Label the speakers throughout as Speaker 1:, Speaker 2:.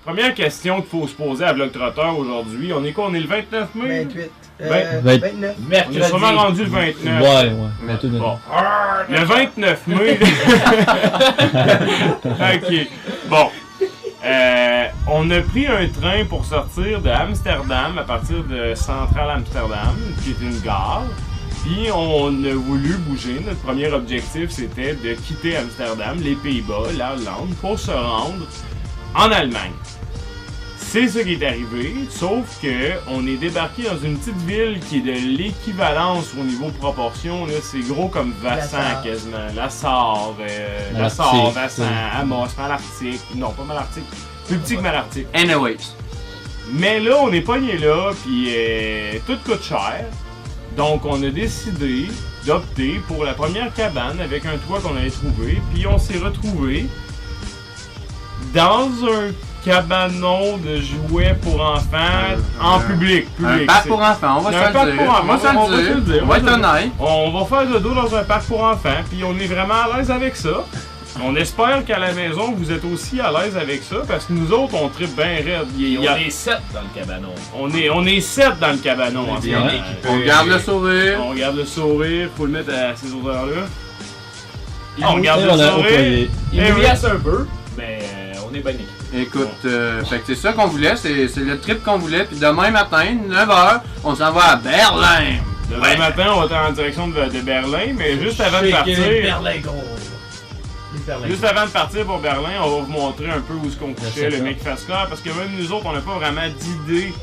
Speaker 1: première question qu'il faut se poser à Vlog Trotteur aujourd'hui. On est quoi? On est le 29 mai?
Speaker 2: 28.
Speaker 3: 29.
Speaker 1: On est sûrement rendu le 29.
Speaker 3: Ouais.
Speaker 1: Bon. Le 29 mai. Ok. Bon. On a pris un train pour sortir de Amsterdam à partir de Central Amsterdam, qui est une gare. Puis on a voulu bouger. Notre premier objectif, c'était de quitter Amsterdam, les Pays-Bas, l'Irlande, pour se rendre en Allemagne. C'est ce qui est arrivé, sauf que on est débarqué dans une petite ville qui est de l'équivalence au niveau proportion. Là, c'est gros comme Vassan quasiment. La Sarre, Vassan, Amos, Malartic. Non, pas Malartic. Plus petit que Malartic.
Speaker 4: Anyways.
Speaker 1: Mais là, on est pogné là, puis tout coûte cher. Donc, on a décidé d'opter pour la première cabane avec un toit qu'on avait trouvé. Puis, on s'est retrouvé dans un cabanon de jouets pour enfants en public.
Speaker 4: Un parc pour enfants, on va se le dire. On va être honnête.
Speaker 1: On va faire dodo dans un parc pour enfants, puis on est vraiment à l'aise avec ça. On espère qu'à la maison, vous êtes aussi à l'aise avec ça, parce que nous autres, on tripe bien raide.
Speaker 5: On est 7 dans le cabanon.
Speaker 1: On est 7 dans le cabanon.
Speaker 4: On garde le sourire.
Speaker 1: On garde le sourire, faut le mettre à ces odeurs-là.
Speaker 3: On garde le sourire.
Speaker 5: Il mouillasse un peu, mais on est bien équipé.
Speaker 4: Écoute, fait que c'est ça qu'on voulait, c'est le trip qu'on voulait. Puis demain matin, 9h, on s'en va à Berlin.
Speaker 1: Demain matin, on va être en direction de Berlin, mais juste avant de partir... Juste avant de partir pour Berlin, on va vous montrer un peu où est-ce qu'on couchait, le mec face clair, parce que même nous autres, on n'a pas vraiment d'idée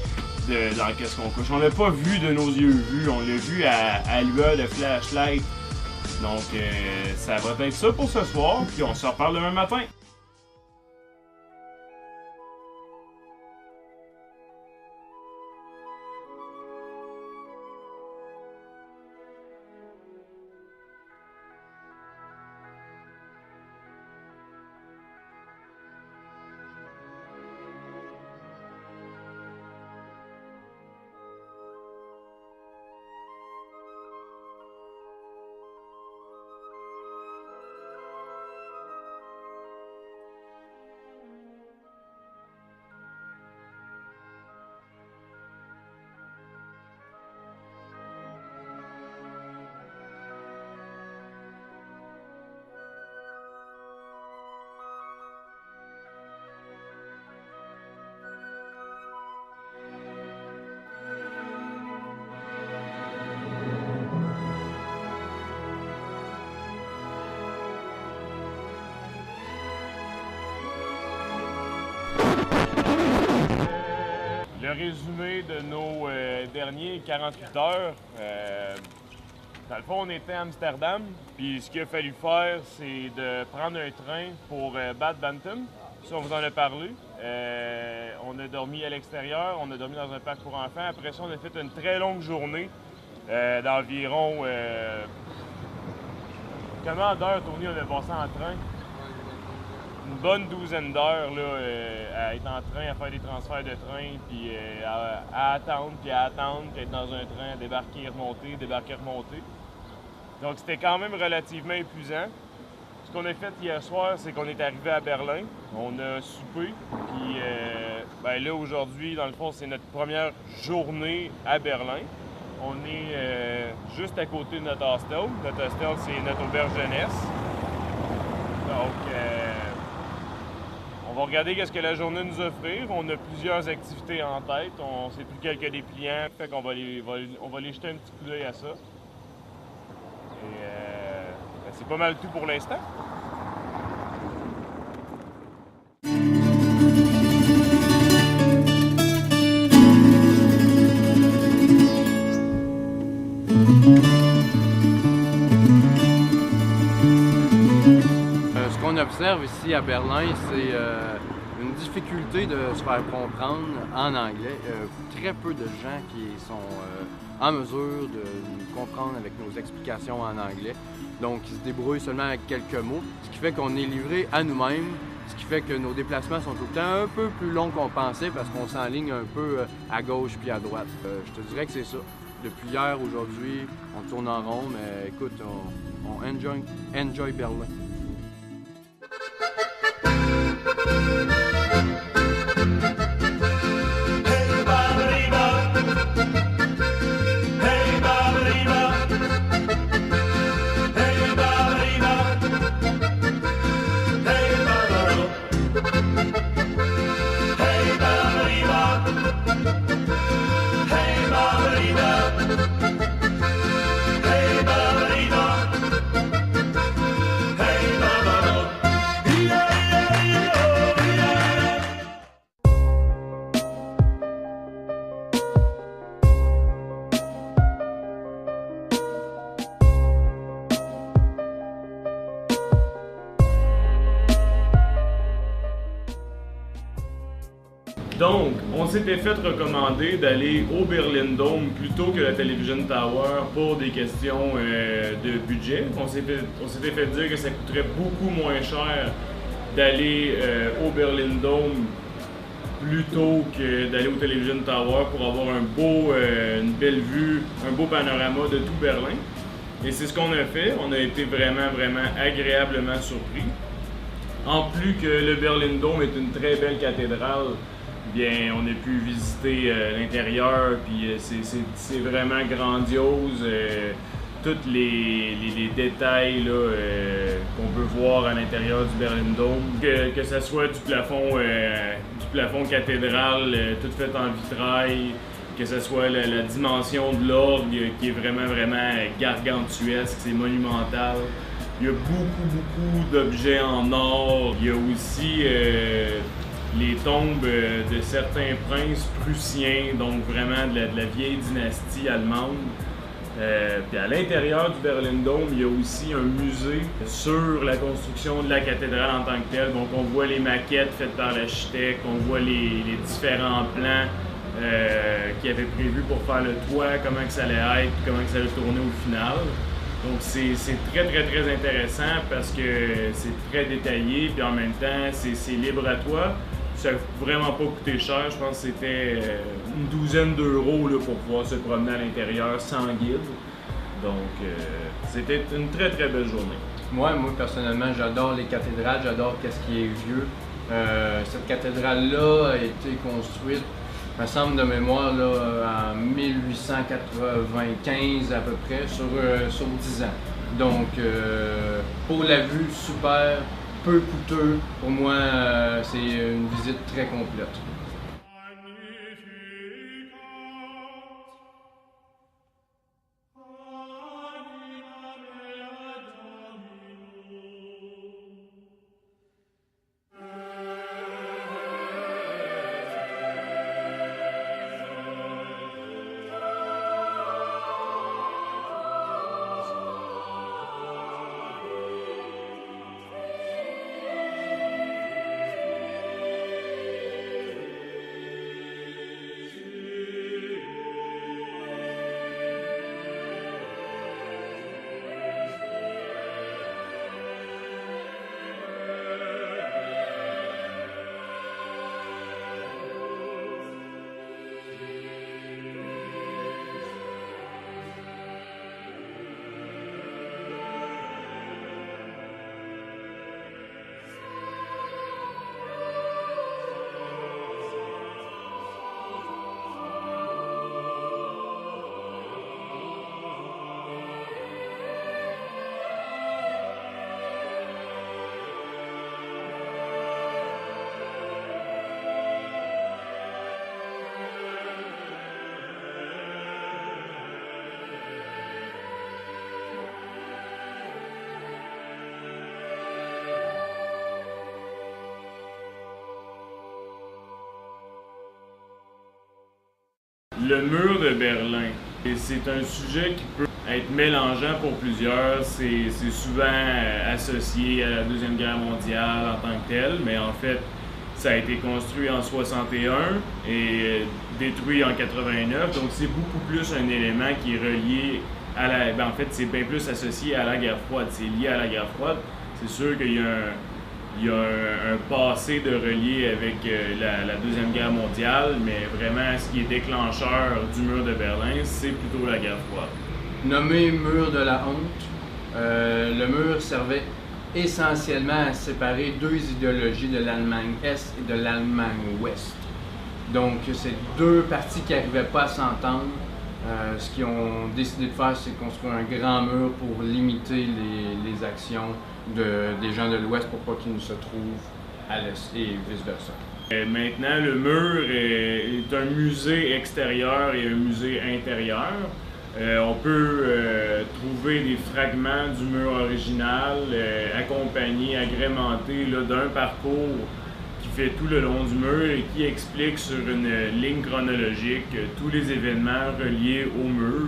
Speaker 1: dans qu'est-ce qu'on couche. On l'a pas vu de nos yeux vus, on l'a vu à lueur de flashlight. Donc, ça va être ça pour ce soir, puis on se reparle demain matin. Le résumé de nos derniers 48 heures. Dans le fond, on était à Amsterdam, puis ce qu'il a fallu faire, c'est de prendre un train pour Bad Bantam. Ça, on vous en a parlé. On a dormi à l'extérieur, on a dormi dans un parc pour enfants. Après ça, on a fait une très longue journée d'environ... Combien d'heures, Tony, on a passé en train? Une bonne douzaine d'heures à être en train, à faire des transferts de train, puis à attendre, puis être dans un train, à débarquer, remonter, remonter. Donc c'était quand même relativement épuisant. Ce qu'on a fait hier soir, c'est qu'on est arrivé à Berlin, on a soupé, puis là aujourd'hui, dans le fond, c'est notre première journée à Berlin. On est juste à côté de notre hostel. Notre hostel, c'est notre auberge jeunesse. Donc, on va regarder qu'est-ce que la journée nous offrir. On a plusieurs activités en tête. On s'est pris quelques dépliants, fait qu'on va aller jeter un petit coup d'œil à ça. Et c'est pas mal tout pour l'instant.
Speaker 4: Ce qu'on observe ici à Berlin, c'est une difficulté de se faire comprendre en anglais. Très peu de gens qui sont en mesure de nous comprendre avec nos explications en anglais. Donc, ils se débrouillent seulement avec quelques mots, ce qui fait qu'on est livré à nous-mêmes, ce qui fait que nos déplacements sont tout le temps un peu plus longs qu'on pensait parce qu'on s'enligne un peu à gauche puis à droite. Je te dirais que c'est ça. Depuis hier, aujourd'hui, on tourne en rond, mais écoute, on enjoy Berlin.
Speaker 1: Donc, on s'était fait recommander d'aller au Berlin Dome plutôt que la Television Tower pour des questions de budget. On s'était fait dire que ça coûterait beaucoup moins cher d'aller au Berlin Dome plutôt que d'aller au Television Tower pour avoir une belle vue, un beau panorama de tout Berlin. Et c'est ce qu'on a fait. On a été vraiment, vraiment agréablement surpris. En plus que le Berlin Dome est une très belle cathédrale, bien, on a pu visiter l'intérieur, puis c'est vraiment grandiose. Tous les détails qu'on peut voir à l'intérieur du Berlin Dome, que ce soit du plafond cathédral, tout fait en vitrail, que ce soit la dimension de l'orgue qui est vraiment, vraiment gargantuesque, c'est monumental. Il y a beaucoup d'objets en or. Il y a aussi les tombes de certains princes prussiens, donc vraiment de la vieille dynastie allemande. Puis à l'intérieur du Berlin Dome, il y a aussi un musée sur la construction de la cathédrale en tant que telle. Donc on voit les maquettes faites par l'architecte, on voit les différents plans qu'il avait prévus pour faire le toit, comment que ça allait être, comment que ça allait tourner au final. Donc c'est très intéressant parce que c'est très détaillé, puis en même temps c'est libre à toi. Ça n'a vraiment pas coûté cher, je pense que c'était une douzaine d'euros pour pouvoir se promener à l'intérieur sans guide. Donc c'était une très belle journée.
Speaker 4: Moi personnellement, j'adore les cathédrales, j'adore qu'est-ce qui est vieux. Cette cathédrale-là a été construite, il me semble de mémoire, là, en 1895 à peu près, sur 10 ans. Donc, pour la vue, super, peu coûteux. Pour moi, c'est une visite très complète.
Speaker 1: Le mur de Berlin, c'est un sujet qui peut être mélangeant pour plusieurs. C'est souvent associé à la Deuxième Guerre mondiale en tant que telle, mais en fait, ça a été construit en 61 et détruit en 89. Donc c'est beaucoup plus un élément qui est relié à la... en fait, c'est bien plus associé à la guerre froide. C'est lié à la guerre froide. C'est sûr qu'il y a un passé de relié avec la Deuxième Guerre mondiale, mais vraiment, ce qui est déclencheur du mur de Berlin, c'est plutôt la guerre froide.
Speaker 4: Nommé mur de la honte, le mur servait essentiellement à séparer deux idéologies de l'Allemagne Est et de l'Allemagne Ouest. Donc, c'est deux parties qui n'arrivaient pas à s'entendre. Ce qu'ils ont décidé de faire, c'est construire un grand mur pour limiter les actions des gens de l'Ouest pour pas qu'ils ne se trouvent à l'Est et vice-versa.
Speaker 1: Maintenant, le mur est un musée extérieur et un musée intérieur. On peut trouver des fragments du mur original accompagnés, agrémentés d'un parcours qui fait tout le long du mur et qui explique sur une ligne chronologique tous les événements reliés au mur.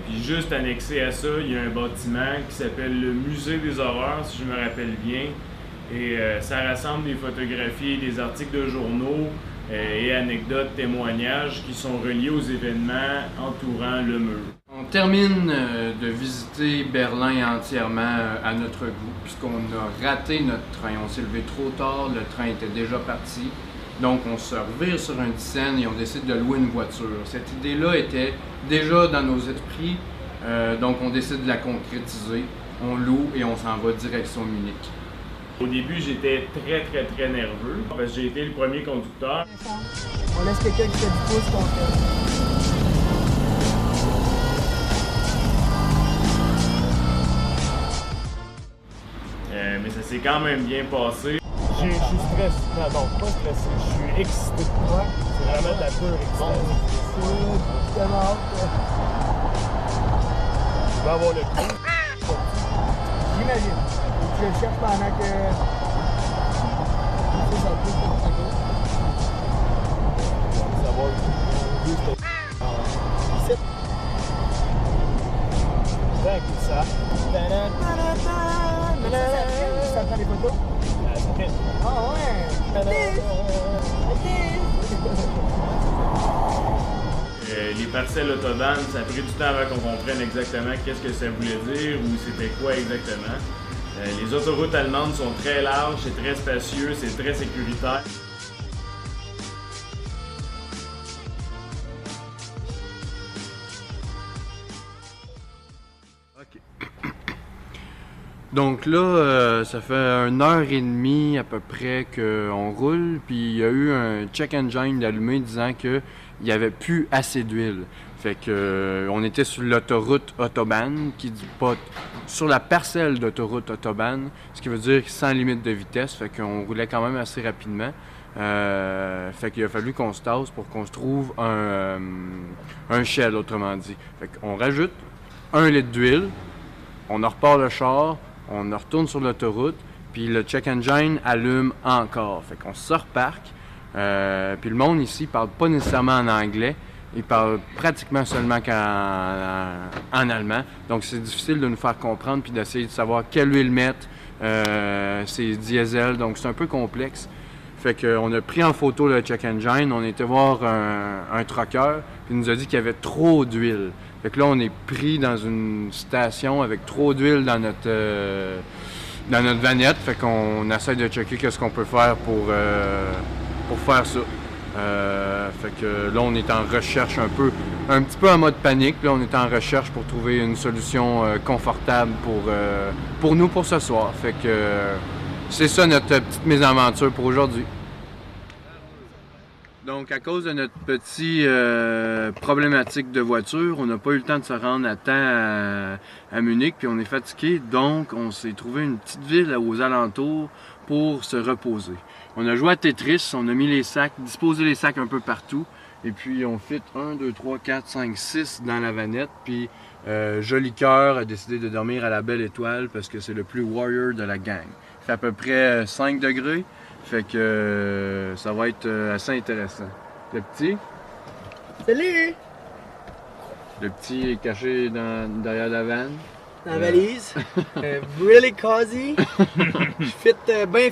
Speaker 1: Puis juste annexé à ça, il y a un bâtiment qui s'appelle le Musée des Horreurs, si je me rappelle bien, Et ça rassemble des photographies, des articles de journaux et anecdotes, témoignages qui sont reliés aux événements entourant le mur.
Speaker 4: On termine de visiter Berlin entièrement à notre goût, puisqu'on a raté notre train. On s'est levé trop tard, le train était déjà parti. Donc on se revire sur un dizaine et on décide de louer une voiture. Cette idée-là était déjà dans nos esprits, donc on décide de la concrétiser. On loue et on s'en va direction Munich.
Speaker 1: Au début, j'étais très nerveux parce que j'ai été le premier conducteur.
Speaker 3: On laisse quelqu'un qui fait du pouce contre
Speaker 1: Mais ça s'est quand même bien passé.
Speaker 2: Je suis stressé. Non, pas stressé. Je suis excité. Ouais. C'est vraiment de la pure excitation.
Speaker 3: C'est tellement hâte.
Speaker 2: Je vais avoir le coup.
Speaker 3: J'imagine. Je le cherche pendant que... Ça pousse de ta gauche.
Speaker 2: Ça va. Juste ici. D'un coup, ça.
Speaker 3: Ça prend les photos?
Speaker 2: Ça fait.
Speaker 3: Ah ouais!
Speaker 1: Les parcelles autobahn, ça a pris du temps avant qu'on comprenne exactement qu'est-ce que ça voulait dire ou c'était quoi exactement. Les autoroutes allemandes sont très larges, c'est très spacieux, c'est très sécuritaire.
Speaker 4: Donc là, ça fait 1h30 à peu près qu'on roule, puis il y a eu un check engine allumé disant qu'il n'y avait plus assez d'huile. Fait que on était sur l'autoroute Autobahn, qui dit pas sur la parcelle d'autoroute Autobahn, ce qui veut dire sans limite de vitesse, fait qu'on roulait quand même assez rapidement. Fait qu'il a fallu qu'on se tasse pour qu'on se trouve un shell, autrement dit. Fait qu'on rajoute 1 litre d'huile, on en repart le char, on en retourne sur l'autoroute, puis le check engine allume encore. Fait qu'on se reparque. Puis le monde ici parle pas nécessairement en anglais, il parle pratiquement seulement en allemand. Donc c'est difficile de nous faire comprendre puis d'essayer de savoir quelle huile mettre. C'est diesel, donc c'est un peu complexe. Fait qu'on a pris en photo le check engine, on était voir un trucker, puis il nous a dit qu'il y avait trop d'huile. Fait que là, on est pris dans une station avec trop d'huile dans notre vanette. Fait qu'on essaie de checker qu'est-ce qu'on peut faire pour faire ça. Fait que là, on est en recherche un petit peu en mode panique. Là, on est en recherche pour trouver une solution confortable pour nous pour ce soir. Fait que c'est ça notre petite mésaventure pour aujourd'hui. Donc, à cause de notre petite problématique de voiture, on n'a pas eu le temps de se rendre à temps à Munich, puis on est fatigué. Donc, on s'est trouvé une petite ville aux alentours pour se reposer. On a joué à Tetris, on a mis les sacs, disposé les sacs un peu partout, et puis on fit 1, 2, 3, 4, 5, 6 dans la vanette, puis Joli Cœur a décidé de dormir à la Belle Étoile parce que c'est le plus warrior de la gang. Il fait à peu près 5 degrés. Fait que ça va être assez intéressant. Le petit?
Speaker 3: Salut!
Speaker 4: Le petit est caché derrière la vanne.
Speaker 3: Dans la valise. Really cozy. Je fit bien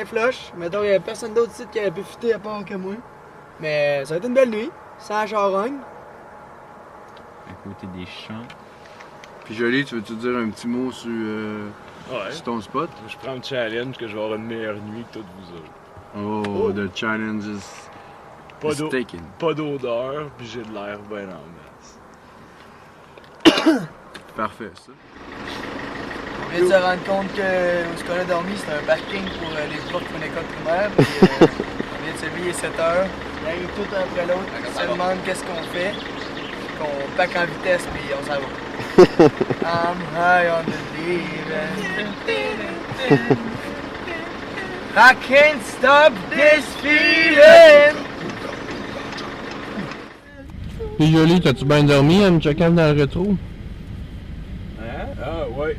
Speaker 3: flush. Mettons, il n'y avait personne d'autre ici qui avait pu fitter à part que moi. Mais ça va être une belle nuit, sans charogne.
Speaker 5: À côté des champs.
Speaker 4: Puis Jolie, tu veux-tu dire un petit mot sur ton spot?
Speaker 2: Je prends le challenge que je vais avoir une meilleure nuit que toutes vous autres.
Speaker 4: Oh, the challenge is taken.
Speaker 2: Pas d'odeur, puis j'ai de l'air bien en masse.
Speaker 4: Parfait, ça.
Speaker 3: On vient de se rendre compte que où ce qu'on a dormi, c'était un parking pour les profs pour une école primaire. Puis, on vient de se lever, il est 7 heures. On arrive tout un après l'autre. On se demande qu'est-ce qu'on fait. Qu'on pack en vitesse, puis on s'en va. I'm high on the deep end. I can't stop this feeling.
Speaker 4: Puis Jolie, t'as-tu bien dormi en me checkant dans le rétro?
Speaker 2: Ah ouais,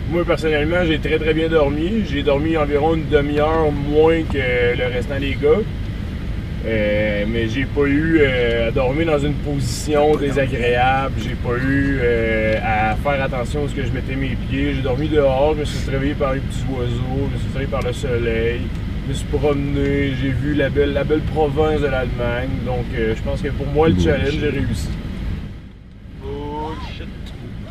Speaker 2: moi personnellement j'ai très bien dormi. J'ai dormi environ une demi-heure moins que le restant des gars.
Speaker 1: Mais j'ai pas eu à dormir dans une position désagréable, j'ai pas eu à faire attention à ce que je mettais mes pieds. J'ai dormi dehors, je me suis réveillé par les petits oiseaux, je me suis réveillé par le soleil, je me suis promené, j'ai vu la belle province de l'Allemagne. Donc je pense que pour moi le challenge j'ai réussi.
Speaker 6: Bullshit.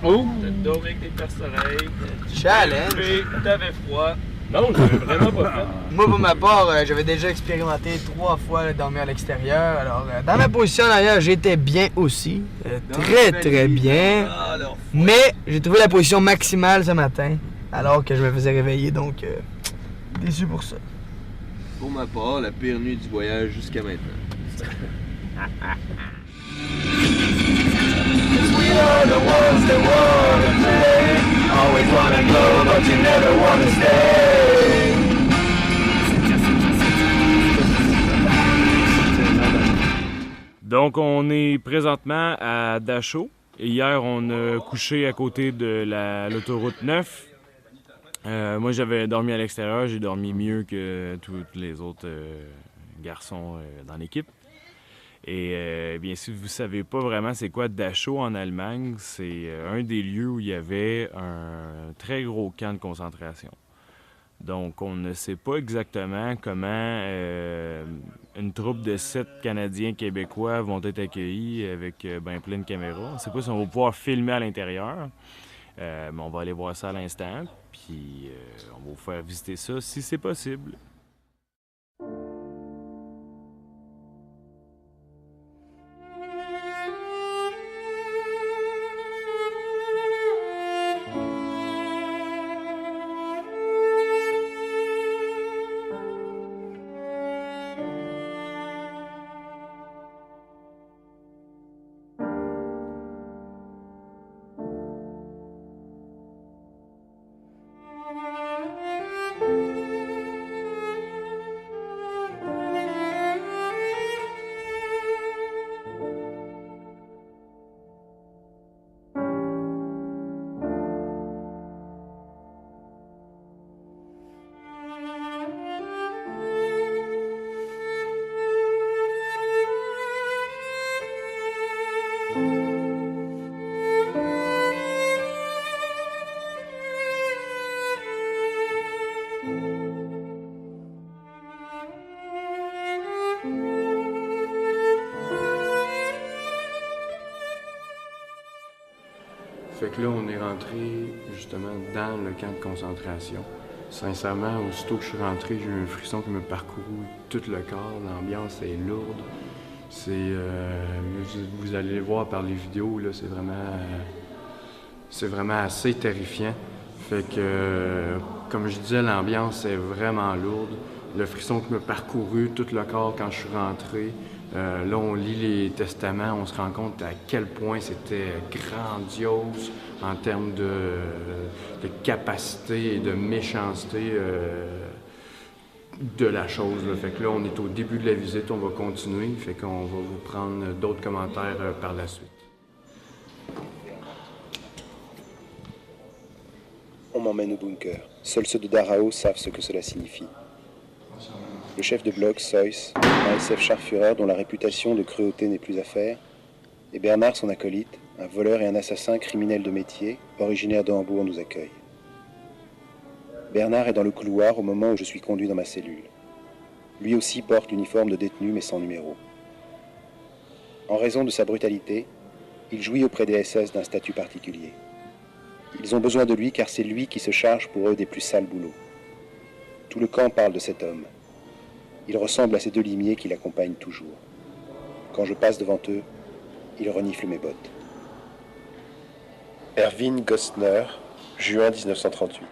Speaker 4: Oh!
Speaker 6: T'as dormi avec des perce-oreilles.
Speaker 3: Challenge!
Speaker 6: T'avais froid.
Speaker 1: Non, j'avais vraiment pas fait.
Speaker 3: Moi, pour ma part, j'avais déjà expérimenté 3 fois le dormir à l'extérieur. Alors, dans ma position en arrière, j'étais bien aussi. Très bien.
Speaker 6: Ah, alors.
Speaker 3: Mais j'ai trouvé la position maximale ce matin, alors que je me faisais réveiller, donc déçu pour ça.
Speaker 6: Pour ma part, la pire nuit du voyage jusqu'à maintenant.
Speaker 1: Donc on est présentement à Dachau. Et hier on a couché à côté de l'autoroute 9. Moi j'avais dormi à l'extérieur, j'ai dormi mieux que tous les autres garçons dans l'équipe. Et bien si vous ne savez pas vraiment c'est quoi Dachau en Allemagne, c'est un des lieux où il y avait un très gros camp de concentration. Donc on ne sait pas exactement comment une troupe de 7 Canadiens québécois vont être accueillis avec ben plein de caméras. On ne sait pas si on va pouvoir filmer à l'intérieur, mais on va aller voir ça à l'instant, puis on va vous faire visiter ça si c'est possible.
Speaker 4: Fait que là, on est rentré justement dans le camp de concentration. Sincèrement, aussitôt que je suis rentré, j'ai eu un frisson qui me parcouru tout le corps. L'ambiance est lourde. Vous allez le voir par les vidéos, là, c'est vraiment assez terrifiant. Fait que, comme je disais, l'ambiance est vraiment lourde. Le frisson qui me parcouru tout le corps quand je suis rentré. Là, on lit les testaments, on se rend compte à quel point c'était grandiose en termes de capacité et de méchanceté de la chose. Là. Fait que là, on est au début de la visite, on va continuer. Fait qu'on va vous prendre d'autres commentaires par la suite.
Speaker 7: On m'emmène au bunker. Seuls ceux de Dachau savent ce que cela signifie. Le chef de bloc, Seuss, un SF Scharführer dont la réputation de cruauté n'est plus à faire, et Bernard, son acolyte, un voleur et un assassin criminel de métier, originaire de Hambourg, nous accueillent. Bernard est dans le couloir au moment où je suis conduit dans ma cellule. Lui aussi porte l'uniforme de détenu mais sans numéro. En raison de sa brutalité, il jouit auprès des SS d'un statut particulier. Ils ont besoin de lui car c'est lui qui se charge pour eux des plus sales boulots. Tout le camp parle de cet homme. Il ressemble à ces 2 limiers qui l'accompagnent toujours. Quand je passe devant eux, ils reniflent mes bottes. Erwin Gostner, juin 1938.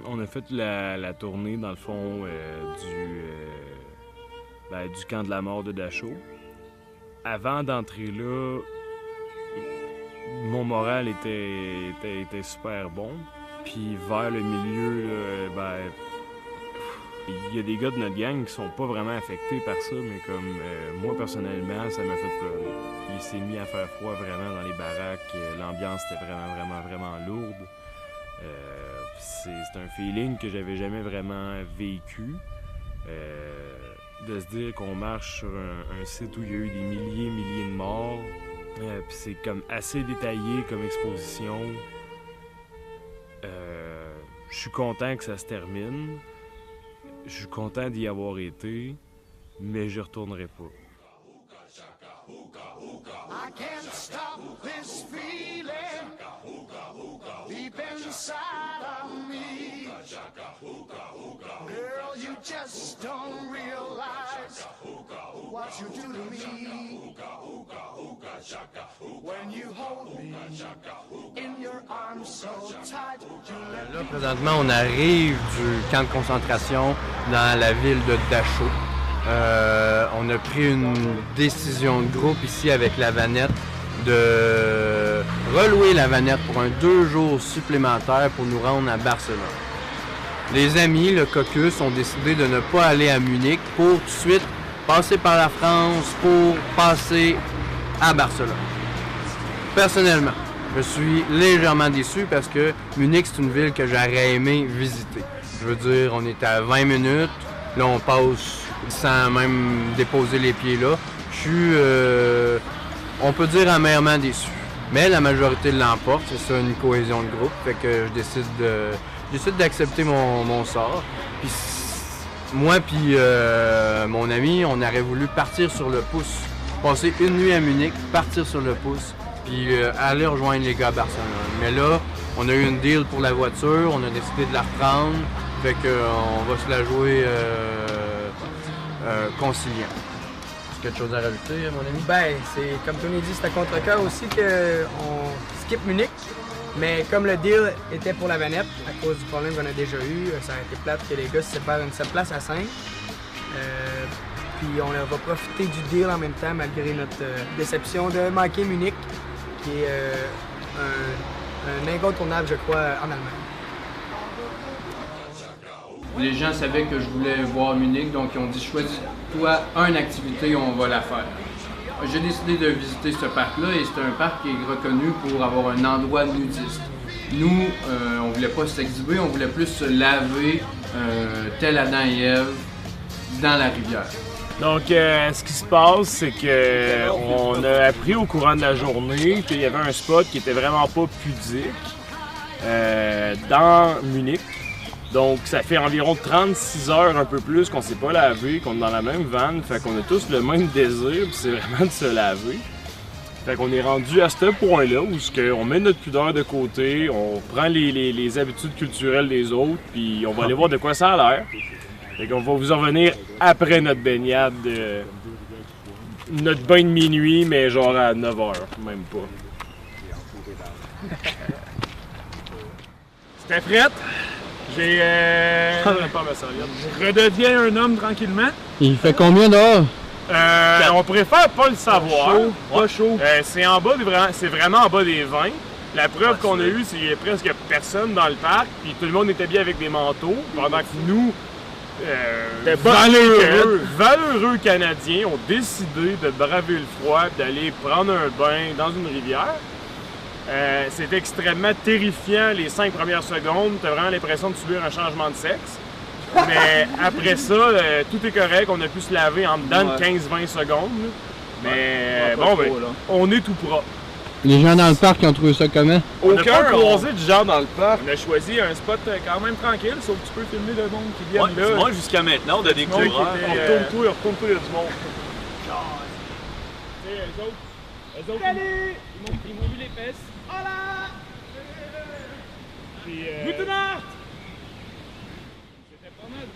Speaker 1: On a fait la tournée, dans le fond, du camp de la mort de Dachau. Avant d'entrer là, mon moral était super bon. Puis vers le milieu, il y a des gars de notre gang qui sont pas vraiment affectés par ça, mais comme moi, personnellement, ça m'a fait pleurer. Il s'est mis à faire froid vraiment dans les baraques. L'ambiance était vraiment lourde. C'est un feeling que j'avais jamais vraiment vécu. De se dire qu'on marche sur un site où il y a eu des milliers de morts. Puis c'est comme assez détaillé comme exposition. Je suis content que ça se termine. Je suis content d'y avoir été, mais je retournerai pas. I can't stop this feeling deep inside of me. Girl, you just don't realize what you do to me. When you hold me in your arms so tight.
Speaker 4: Là, présentement, on arrive du camp de concentration dans la ville de Dachau. On a pris une décision de groupe ici avec la Vanette de relouer la Vanette pour 2 jours supplémentaires pour nous rendre à Barcelone. Les amis, le caucus, ont décidé de ne pas aller à Munich pour tout de suite passer par la France pour passer à Barcelone. Personnellement, je suis légèrement déçu parce que Munich, c'est une ville que j'aurais aimé visiter. Je veux dire, on est à 20 minutes, là on passe sans même déposer les pieds là. Je suis, on peut dire, amèrement déçu. Mais la majorité l'emporte, c'est ça, une cohésion de groupe. Fait que je décide d'accepter mon sort. Puis moi puis mon ami, on aurait voulu partir sur le pouce. Passer une nuit à Munich, partir sur le pouce, puis aller rejoindre les gars à Barcelone. Mais là, on a eu une deal pour la voiture, on a décidé de la reprendre. Fait qu'on va se la jouer conciliant. Quelque chose à rajouter, mon ami?
Speaker 3: Ben, c'est comme Tony dit, c'est à contre-cœur aussi qu'on skip Munich. Mais comme le deal était pour la Vanette, à cause du problème qu'on a déjà eu, ça a été plate que les gars se séparent une seule place à 5. Puis on va profiter du deal en même temps, malgré notre déception de manquer Munich, qui est un incontournable, je crois, en Allemagne.
Speaker 4: Les gens savaient que je voulais voir Munich, donc ils ont dit « Choisis-toi une activité, on va la faire ». J'ai décidé de visiter ce parc-là et c'est un parc qui est reconnu pour avoir un endroit nudiste. Nous, on voulait pas s'exhiber, on voulait plus se laver, tel Adam et Ève, dans la rivière.
Speaker 1: Donc, ce qui se passe, c'est que on a appris au courant de la journée qu'il y avait un spot qui était vraiment pas pudique dans Munich. Donc, ça fait environ 36 heures, un peu plus, qu'on s'est pas lavé, qu'on est dans la même vanne. Fait qu'on a tous le même désir, puis c'est vraiment de se laver. Fait qu'on est rendu à ce point-là où on met notre pudeur de côté, on prend les habitudes culturelles des autres, puis on va aller voir de quoi ça a l'air. Fait qu'on va vous en revenir après notre baignade, notre bain de minuit, mais genre à 9h, même pas.
Speaker 2: C'était frette. Je redeviens un homme tranquillement.
Speaker 4: Il fait combien dehors?
Speaker 1: On préfère pas le savoir.
Speaker 2: Pas chaud.
Speaker 1: C'est vraiment en bas des 20. La preuve qu'on a eue, c'est qu'il y a presque personne dans le parc, puis tout le monde était bien avec des manteaux, pendant que nous, valeureux Canadiens, ont décidé de braver le froid, d'aller prendre un bain dans une rivière. C'est extrêmement terrifiant les 5 premières secondes. T'as vraiment l'impression de subir un changement de sexe. Mais après ça, tout est correct. On a pu se laver en dedans de 15-20 secondes. Mais bon, ben, on est tout propre.
Speaker 4: Les gens dans le parc qui ont trouvé ça comment?
Speaker 1: On n'a pas croisé
Speaker 2: du genre dans le parc.
Speaker 1: On a choisi un spot quand même tranquille, sauf que tu peux filmer le monde qui vient là.
Speaker 6: Moi, jusqu'à maintenant, on a des coureurs.
Speaker 1: Retourne-toi, il y a du monde. Eux autres, salut! Ils m'ont vu les fesses. Hola! Puis, Gute Nacht! C'était pas mal, ça.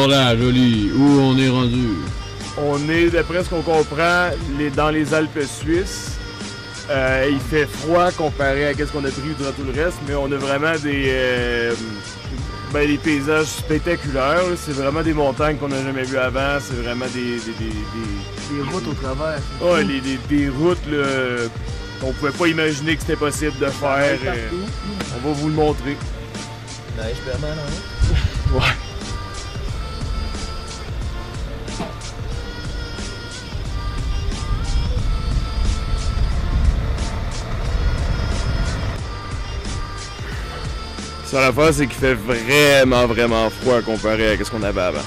Speaker 5: l'orage, Oli. Où on est rendu?
Speaker 2: On est, d'après ce qu'on comprend, dans les Alpes suisses. Il fait froid comparé à ce qu'on a pris durant tout le reste, mais on a vraiment des paysages spectaculaires. C'est vraiment des montagnes qu'on n'a jamais vues avant. C'est vraiment des
Speaker 3: routes au travers.
Speaker 2: Ouais, des routes là, qu'on pouvait pas imaginer que c'était possible de faire. On va vous le montrer.
Speaker 3: Neige permanente.
Speaker 2: Ouais. Ça, l'affaire, c'est qu'il fait vraiment froid comparé à ce qu'on avait avant.